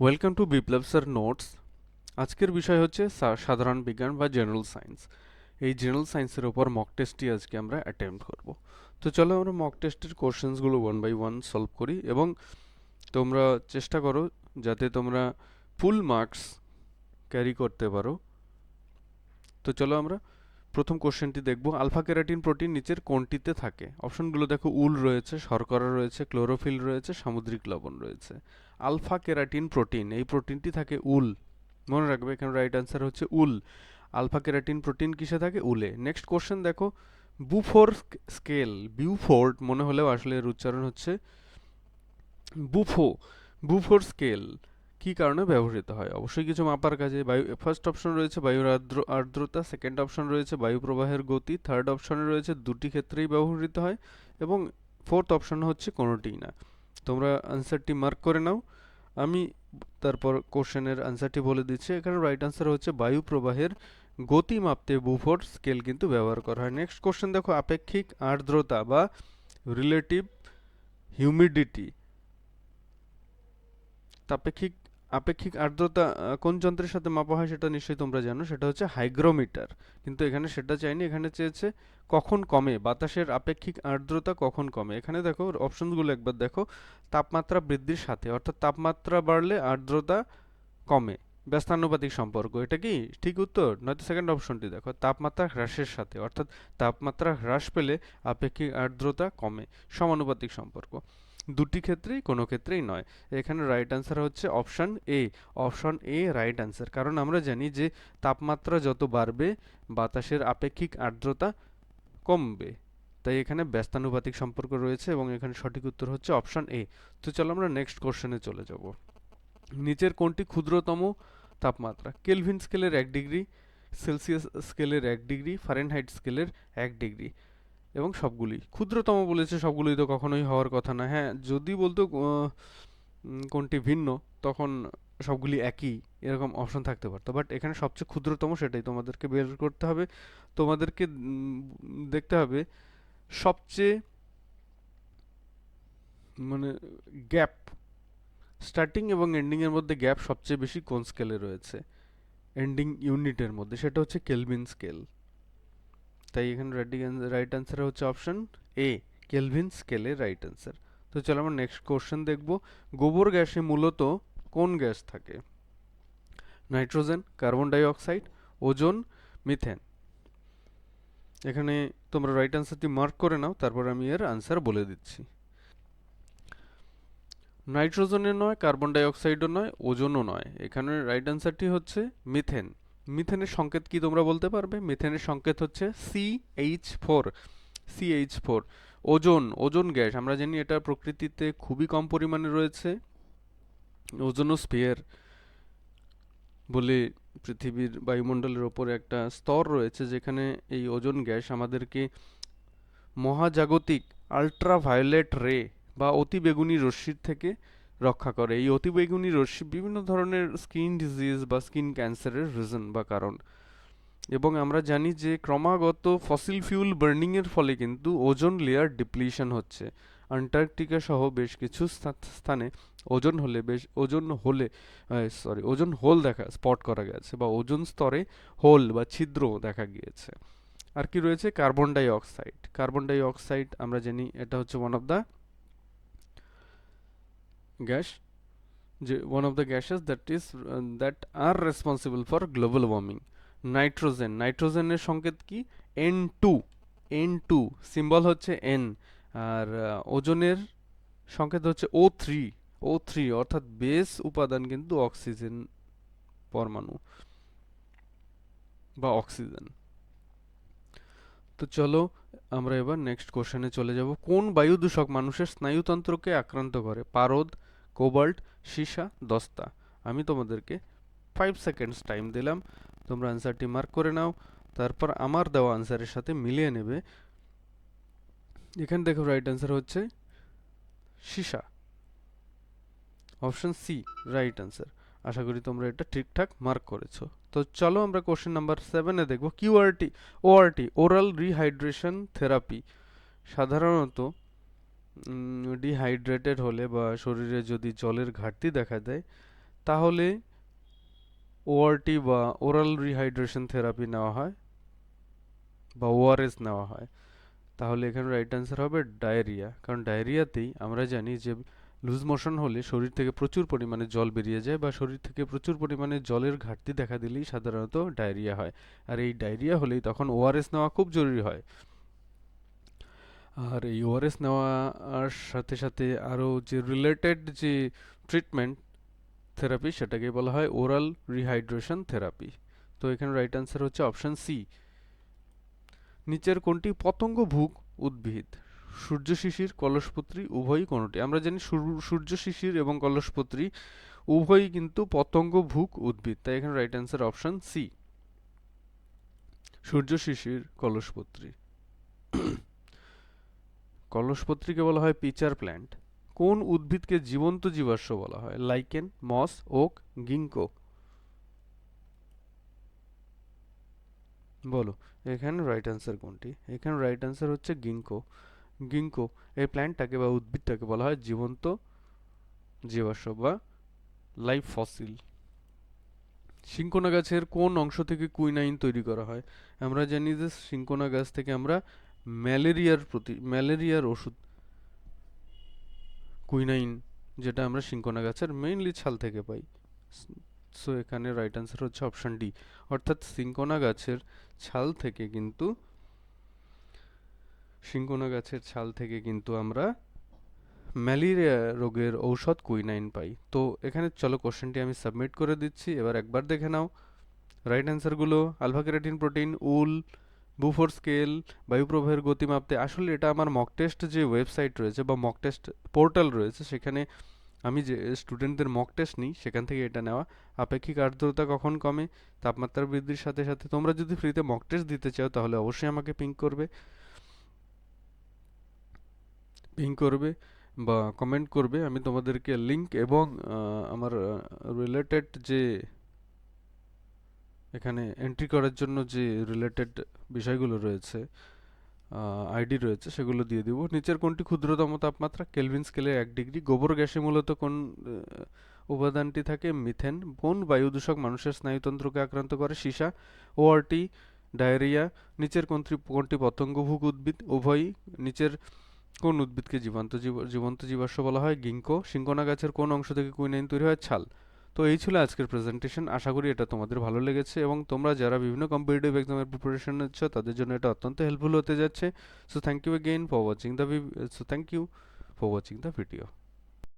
Welcome to Biplab sir notes. আজকের বিষয় হচ্ছে সাধারণ বিজ্ঞান বা জেনারেল সায়েন্স। এই জেনারেল সায়েন্সের ওপর মক টেস্টটি আজকে আমরা অ্যাটেম্প্ট করব। তো চলো আমরা মক টেস্টের কোশ্চেন্সগুলো ওয়ান বাই ওয়ান সলভ করি এবং তোমরা চেষ্টা করো যাতে তোমরা ফুল মার্কস ক্যারি করতে পারো। তো চলো আমরা প্রথম কোশ্চেনটি দেখব। আলফা ক্যারাটিন প্রোটিন নিচের কোনটিতে থাকে? অপশনগুলো দেখো, উল রয়েছে, শর্করা রয়েছে, ক্লোরোফিল রয়েছে, সামুদ্রিক লবণ রয়েছে। আলফা ক্যারাটিন প্রোটিন, এই প্রোটিনটি থাকে উল। মনে রাখবে এখানে রাইট অ্যান্সার হচ্ছে উল। আলফা ক্যারাটিন প্রোটিন কিসে থাকে? উলে। নেক্সট কোশ্চেন দেখো, বুফোর স্কেল, বিউফোর্ড মনে হলেও আসলে এর উচ্চারণ হচ্ছে বুফো। বুফোর স্কেল কি কারণে ব্যবহৃত হয়? অবশ্যই কিছু মাপার কাজে। বায়ু, ফার্স্ট অপশন রয়েছে বায়ুর আর্দ্রতা, সেকেন্ড অপশন রয়েছে বায়ু প্রবাহের গতি, থার্ড অপশনে রয়েছে দুটি ক্ষেত্রেই ব্যবহৃত হয় এবং ফোর্থ অপশন হচ্ছে কোনোটিই না। তোমরা আনসারটি মার্ক করে নাও, আমি তারপর কোশ্চেনের আনসারটি বলে দিচ্ছি। এখানে রাইট আনসার হচ্ছে বায়ু প্রবাহের গতি মাপতে বুফোর স্কেল কিন্তু ব্যবহার করা হয়। নেক্সট কোশ্চেন দেখো, আপেক্ষিক আর্দ্রতা বা রিলেটিভ হিউমিডিটি, আপেক্ষিক আপেক্ষিক আর্দ্রতা কোন যন্ত্রের সাথে মাপা হয় সেটা নিশ্চয়ই তোমরা জানো, সেটা হচ্ছে হাইগ্রোমিটার। কিন্তু এখানে সেটা চাইনি, এখানে চেয়েছে কখন কমে, বাতাসের আপেক্ষিক আর্দ্রতা কখন কমে। এখানে দেখো অপশনগুলো একবার দেখো, তাপমাত্রা বৃদ্ধির সাথে, অর্থাৎ তাপমাত্রা বাড়লে আর্দ্রতা কমে, ব্যস্তানুপাতিক সম্পর্ক। এটা কি ঠিক উত্তর? নয়তো সেকেন্ড অপশনটি দেখো, তাপমাত্রা হ্রাসের সাথে, অর্থাৎ তাপমাত্রা হ্রাস পেলে আপেক্ষিক আর্দ্রতা কমে, সমানুপাতিক সম্পর্ক। দুটি ক্ষেত্রেই, কোনো ক্ষেত্রেই নয়। এখানে রাইট অ্যান্সার হচ্ছে option A. Option A right answer, কারণ আমরা জানি যে তাপমাত্রা যত বাড়বে বাতাসের আপেক্ষিক আর্দ্রতা কমবে, তাই এখানে ব্যস্তানুপাতিক সম্পর্ক রয়েছে এবং এখানে সঠিক উত্তর হচ্ছে অপশন এ। তো চলো আমরা নেক্সট কোশ্চেনে চলে যাব। নিচের কোনটি ক্ষুদ্রতম তাপমাত্রা? কেলভিন স্কেলের 1 ডিগ্রি, সেলসিয়াস স্কেলের 1 ডিগ্রি, ফারেনহাইট স্কেলের 1 ডিগ্রি, এবং সবগুলি ক্ষুদ্রতম বলেছে, সবগুলোই তো কখনোই হওয়ার কথা না। হ্যাঁ, যদি বলতো কোনটি ভিন্ন, তখন সবগুলি একই এরকম অপশন থাকতে পারতো, বাট এখানে সবচেয়ে ক্ষুদ্রতম সেটাই তোমাদেরকে বের করতে হবে। তোমাদেরকে দেখতে হবে সবচেয়ে মানে গ্যাপ, স্টার্টিং এবং এন্ডিং এর মধ্যে গ্যাপ সবচেয়ে বেশি কোন স্কেলে রয়েছে? এন্ডিং ইউনিটের মধ্যে, সেটা হচ্ছে কেলভিন স্কেল। তাই এখানে রাইট অ্যান্সার হচ্ছে অপশন এ, কেলভিন স্কেলের রাইট অ্যান্সার। তো চলো আমরা নেক্সট কোশ্চেন দেখব। গোবর গ্যাসে মূলত কোন গ্যাস থাকে? Nitrogen, carbon die oxide, ozone, methane. এখানে তোমরা রাইট অ্যান্সারটি মার্ক করে নাও, তারপর আমি এর আনসার বলে দিচ্ছি। নাইট্রোজেনের নয়, কার্বন ডাই অক্সাইডও নয়, ওজোনও নয়। এখানে রাইট অ্যান্সারটি হচ্ছে মিথেন। মিথেনের সংকেত কি তোমরা বলতে পারবে? মিথেনের সংকেত হচ্ছে CH4। CH4। Ozone, ozone gas আমরা জানি এটা প্রকৃতিতে খুবই কম পরিমাণে রয়েছে। ওজোনোস্ফিয়ার বলে পৃথিবীর বায়ুমণ্ডলের ওপরে একটা স্তর রয়েছে, যেখানে এই ওজোন গ্যাস আমাদেরকে মহাজাগতিক আল্ট্রাভায়োলেট রে বা অতিবেগুনি রশ্মির থেকে রক্ষা করে। এই অতিবেগুনি রশ্মি বিভিন্ন ধরনের স্কিন ডিজিজ বা স্কিন ক্যান্সারের রিজন বা কারণ। এবং আমরা জানি যে ক্রমাগত ফসিল ফিউল বার্নিং এর ফলে কিন্তু ওজোন লেয়ার ডিপ্লিশন হচ্ছে। আন্টার্কটিকা সহ বেশ কিছু স্থানে ওজোন হোল দেখা স্পট করা গেছে, বা ওজোন স্তরে হোল বা ছিদ্র দেখা গিয়েছে। আর কি রয়েছে? Carbon die oxide. Carbon die oxide আমরা জানি এটা হচ্ছে ওয়ান অফ দ্য গ্যাস, যে one of the gases that R responsible for global warming. Nitrogen, নাইট্রোজেনের সংকেত কি? N2। N2 সিম্বল হচ্ছে N। আর ওজোনের সংকেত হচ্ছে O3। O3 অর্থাৎ বেস উপাদান কিন্তু অক্সিজেন পরমাণু বা অক্সিজেন। তো চলো আমরা এবার নেক্সট কোশ্চেনে চলে যাব। কোন বায়ু দূষক মানুষের স্নায়ুতন্ত্রকে আক্রান্ত করে? পারদ, কোবাল্ট, সীসা, দস্তা। আমি তোমাদেরকে 5 সেকেন্ডস টাইম দিলাম, তোমরা আনসারটি মার্ক করে নাও, তারপর আমার দেওয়া আনসারের সাথে মিলিয়ে নেবে। এখানে দেখো রাইট আনসার হচ্ছে সীসা। Option C right answer. আশা করি তোমরা এটা ঠিকঠাক মার্ক করেছো। তো চলো আমরা কোশ্চেন নাম্বার 7-এ দেখব। ORT, oral rehydration therapy. সাধারণত ডিহাইড্রেটেড হলে বা শরীরে যদি জলের ঘাটতি দেখা দেয়, তাহলে ওআরটি বা ওরাল রিহাইড্রেশন থেরাপি নেওয়া হয় বা ওআরএস নেওয়া হয়। তাহলে এখানে রাইট অ্যান্সার হবে ডায়রিয়া, কারণ ডায়রিয়াতেই আমরা জানি যে লুজ মোশন হলে শরীর থেকে প্রচুর পরিমাণে জল বেরিয়ে যায় বা শরীর থেকে প্রচুর পরিমাণে জলের ঘাটতি দেখা দিলেই সাধারণত ডায়রিয়া হয়। আর এই ডায়রিয়া হলেই তখন ওআরএস নেওয়া খুব জরুরি হয়। আর এই ওআরএস নেওয়ার সাথে সাথে আরও যে রিলেটেড যে ট্রিটমেন্ট থেরাপি সেটাকে বলা হয় ওরাল রিহাইড্রেশন থেরাপি। তো এখানে রাইট অ্যান্সার হচ্ছে অপশন সি। নিচের কোনটি পতঙ্গভুক উদ্ভিদ? সূর্য শিশির, কলসপত্রী, উভয়ই কোনটি? আমরা জানি সূর্য শিশির এবং কলসপত্রী উভয়ই কিন্তু পতঙ্গভুক উদ্ভিদ, তাই এখানে রাইট অ্যান্সার অপশন সি, সূর্য শিশির, কলসপত্রী। কলসপত্রীকে বলা হয় পিচার প্ল্যান্ট। কোন উদ্ভিদকে জীবন্ত জীবাশ্ম বলা হয়? লাইকেন, মস, ওক, গিঙ্কো? বলো এখানে রাইট অ্যান্সার কোনটি? এখানে রাইট অ্যান্সার হচ্ছে গিঙ্কো। গিঙ্কো এই প্ল্যান্টটাকে বা উদ্ভিদটাকে বলা হয় জীবন্ত জীবাশ্ম বা লাইফ ফসিল। সিনকোনা গাছের কোন অংশ থেকে কুইনাইন তৈরি করা হয়? আমরা জানি যে সিনকোনা গাছ থেকে আমরা ম্যালেরিয়ার ওষুধ কুইনাইন, যেটা আমরা সিনকোনা গাছের মেইনলি ছাল থেকে পাই। সো এখানে রাইট অ্যান্সার হচ্ছে অপশন ডি, অর্থাৎ সিনকোনা গাছের ছাল থেকে কিন্তু আমরা ম্যালেরিয়া রোগের ঔষধ কুইনাইন পাই। তো এখানে চলো কোশ্চেনটি আমি সাবমিট করে দিচ্ছি, এবার একবার দেখে নাও রাইট অ্যান্সারগুলো। আলফা কেরাটিন প্রোটিন, উল, বুফোর স্কেল, বায়ুপ্রবাহের গতি মাপতে। আসলে এটা আমার মক টেস্ট যে ওয়েবসাইট রয়েছে বা মক টেস্ট পোর্টাল রয়েছে, সেখানে আমি যে স্টুডেন্টদের মক টেস্ট নিই সেখান থেকে এটা নেওয়া। আপেক্ষিক আর্দ্রতা কখন কমে? তাপমাত্রা বৃদ্ধির সাথে সাথে। তোমরা যদি ফ্রিতে মক টেস্ট দিতে চাও তাহলে অবশ্যই আমাকে পিং করবে বা কমেন্ট করবে, আমি তোমাদেরকে লিংক এবং আমার রিলেটেড যে এখানে এন্ট্রি করার জন্য যে রিলেটেড বিষয়গুলো রয়েছে, আইডি রয়েছে, সেগুলো দিয়ে দিব। নিচের কোনটি ক্ষুদ্রতম তাপমাত্রা? কেলভিন স্কেলে 1 ডিগ্রি। গোবর গ্যাসে মূলত কোন উপাদানটি থাকে? মিথেন। কোন বায়ু দূষক মানুষের স্নায়ুতন্ত্রকে আক্রান্ত করে? সীসা। ওআরটি, ডায়রিয়া। নিচের কোনটি পতঙ্গভুক উদ্ভিদ? উভয়ই। নিচের কোন উদ্ভিদকে জীবন্ত জীবাশ্ম বলা হয়? গিঙ্কো। সিনকোনা গাছের কোন অংশ থেকে কুইনাইন তৈরি হয়? ছাল। তো এই ছিল আজকের প্রেজেন্টেশন, আশা করি এটা তোমাদের ভালো লেগেছে এবং তোমরা যারা বিভিন্ন কম্পিটিটিভ এক্সামের প্রিপারেশন নিচ্ছ তাদের জন্য এটা অত্যন্ত হেল্পফুল হতে যাচ্ছে। So thank you for watching the video.